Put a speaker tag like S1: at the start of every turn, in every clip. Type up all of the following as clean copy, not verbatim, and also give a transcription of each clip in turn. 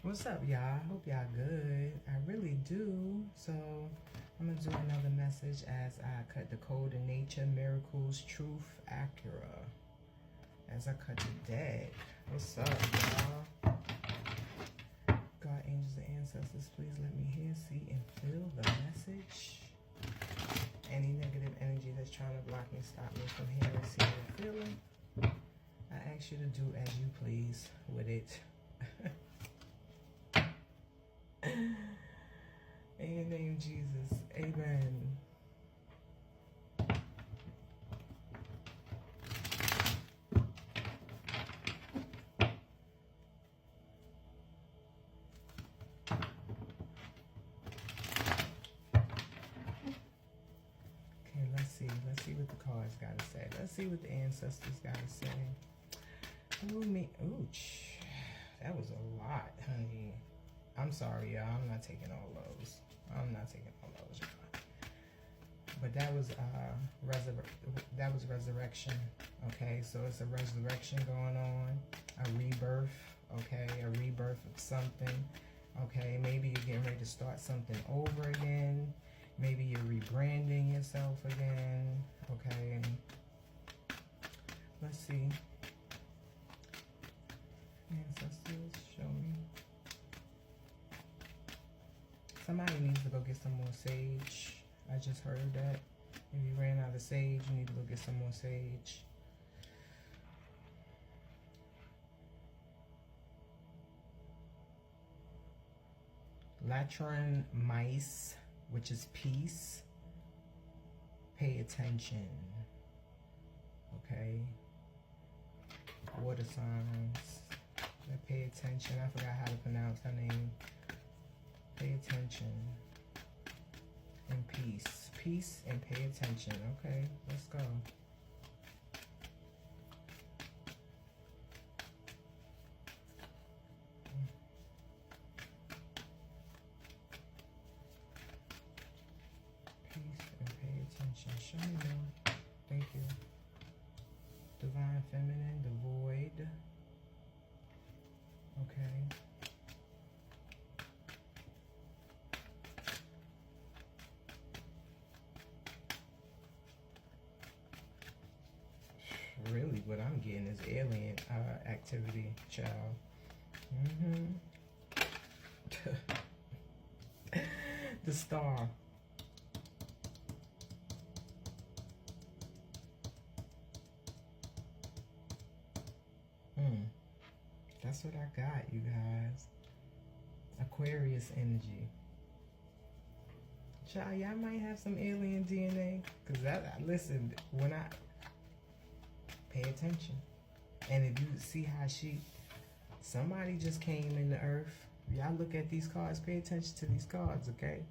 S1: What's up, y'all? I hope y'all good. I really do. So I'm gonna do another message as I cut the code in nature, miracles, truth, Acura. As I cut the deck. What's up, y'all? God, angels, and ancestors, please let me hear, see, and feel the message. Any negative energy that's trying to block me, stop me from hearing, seeing, and feeling, I ask you to do as you please with it. In your name, Jesus. Amen. Okay, let's see. Let's see what the cards got to say. Let's see what the ancestors got to say. Ooh, me. Ooch. That was a lot, honey. I'm sorry, y'all. I'm not taking all those. I'm not taking all those, y'all. But that was resurrection. Okay, so it's a resurrection going on, a rebirth. Okay, a rebirth of something. Okay, maybe you're getting ready to start something over again. Maybe you're rebranding yourself again. Okay, let's see. Ancestors, show me. Somebody needs to go get some more sage. I just heard that. If you ran out of sage, you need to go get some more sage. Latron mice, which is peace. Pay attention. Okay. Water signs. Pay attention. I forgot how to pronounce her name. Pay attention. And peace. Peace and pay attention. Okay, let's go. Peace and pay attention. Show me more. Thank you. Divine Feminine, the void. Okay. Really, what I'm getting is alien activity, child. The star. That's what I got, you guys. Aquarius energy. Child, y'all might have some alien DNA. Because listen, when I pay attention. And if you see how somebody just came in the earth. Y'all look at these cards, pay attention to these cards, okay?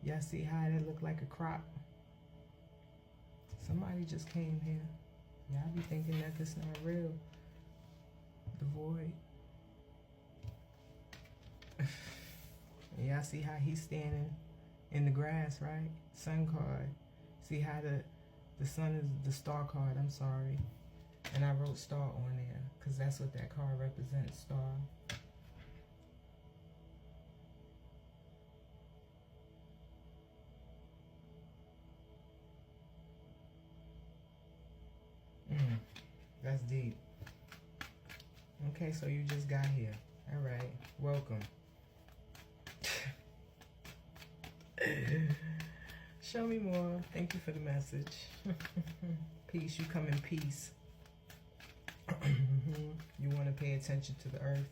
S1: Y'all see how they look like a crop? Somebody just came here. Y'all be thinking that this not real. The void. Y'all see how he's standing in the grass, right? Sun card. See how the sun is the star card, I'm sorry. And I wrote star on there because that's what that card represents, star. That's deep. Okay, so you just got here. All right, welcome. Show me more. Thank you for the message. Peace. You come in peace. You want to pay attention to the earth.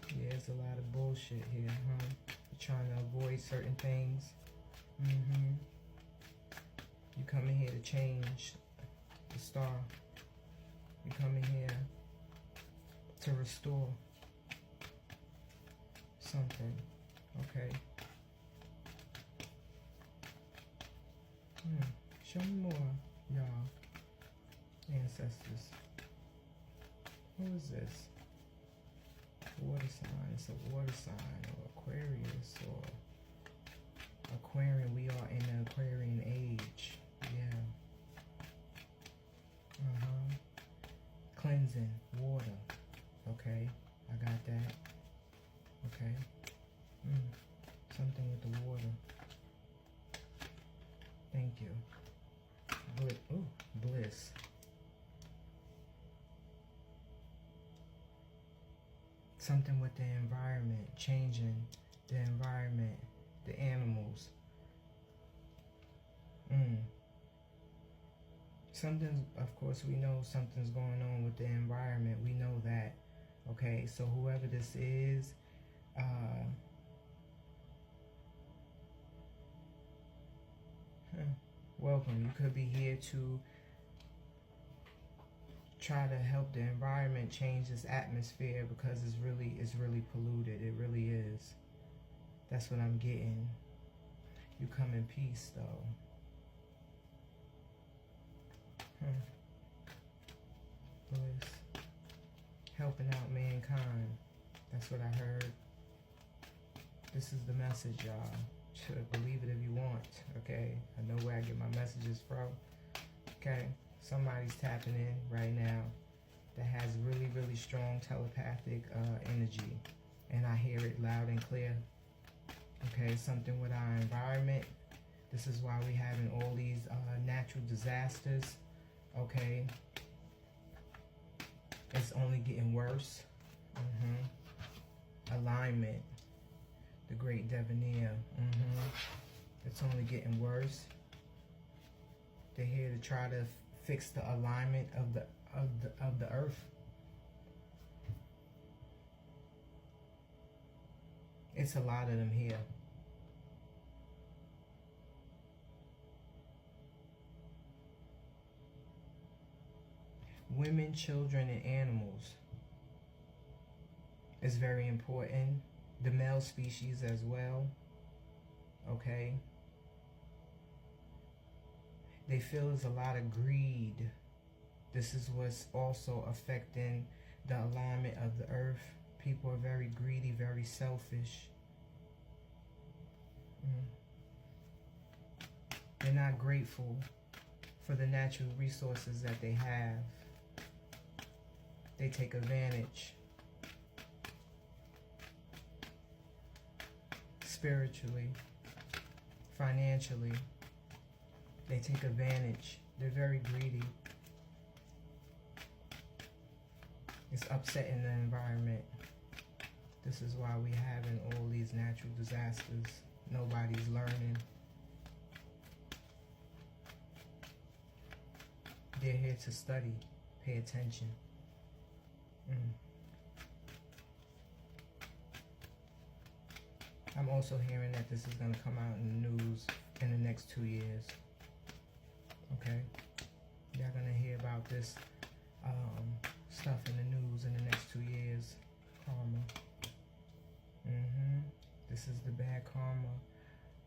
S1: Yeah, there's a lot of bullshit here, huh? You're trying to avoid certain things. You come in here to change the star. You come in here to restore something. Okay. Show me more, y'all. Ancestors. Who is this? Water sign. It's a water sign, or Aquarius, or Aquarian. We are in the Aquarian age. Yeah. Cleansing water. Okay, I got that. Something with the environment, changing the environment, the animals. Something, of course, we know something's going on with the environment. We know that. Okay, so whoever this is, welcome. You could be here to try to help the environment change this atmosphere, because it's really polluted. It really is. That's what I'm getting. You come in peace, though. Bliss. Helping out mankind. That's what I heard. This is the message, y'all. Should believe it if you want. Okay, I know where I get my messages from. Okay, somebody's tapping in right now that has really strong telepathic energy, and I hear it loud and clear. Okay, something with our environment. This is why we're having all these natural disasters. Okay, it's only getting worse. Alignment, the great Debonair. It's only getting worse. They're here to try to fix the alignment of the earth. It's a lot of them here. Women, children, and animals is very important. The male species as well. Okay. They feel there's a lot of greed. This is what's also affecting the alignment of the earth. People are very greedy, very selfish. They're not grateful for the natural resources that they have. They take advantage. Spiritually, financially, they take advantage. They're very greedy. It's upsetting the environment. This is why we're having all these natural disasters. Nobody's learning. They're here to study. Pay attention. I'm also hearing that this is going to come out in the news in the next 2 years. Okay? Y'all going to hear about this stuff in the news in the next 2 years. Karma. This is the bad karma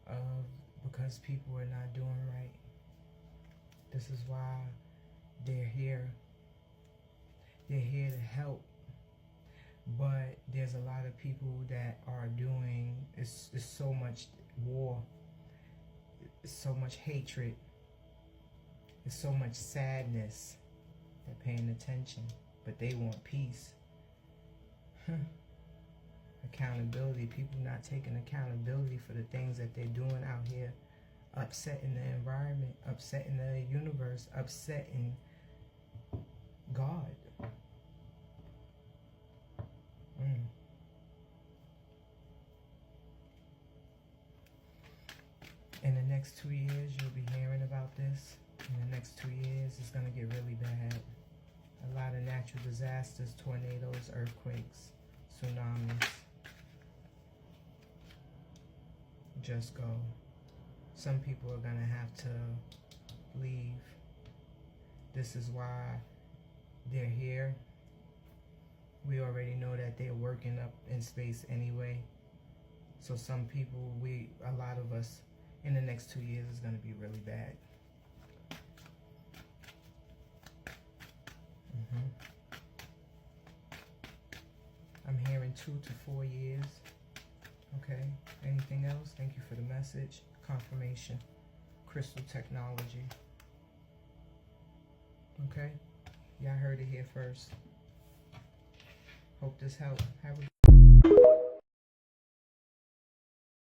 S1: of because people are not doing right. This is why they're here. They're here to help. But there's a lot of people that are doing, it's so much war, it's so much hatred, it's so much sadness. They're paying attention, but they want peace. Accountability, people not taking accountability for the things that they're doing out here, upsetting the environment, upsetting the universe, upsetting God. In the next 2 years, you'll be hearing about this. In the next 2 years, it's going to get really bad. A lot of natural disasters, tornadoes, earthquakes, tsunamis. Just go. Some people are going to have to leave. This is why they're here. We already know that they're working up in space anyway. So some people, a lot of us, in the next 2 years is going to be really bad. I'm hearing 2 to 4 years. Okay. Anything else? Thank you for the message. Confirmation. Crystal technology. Okay. Y'all heard it here first. Hope this helped. Have a good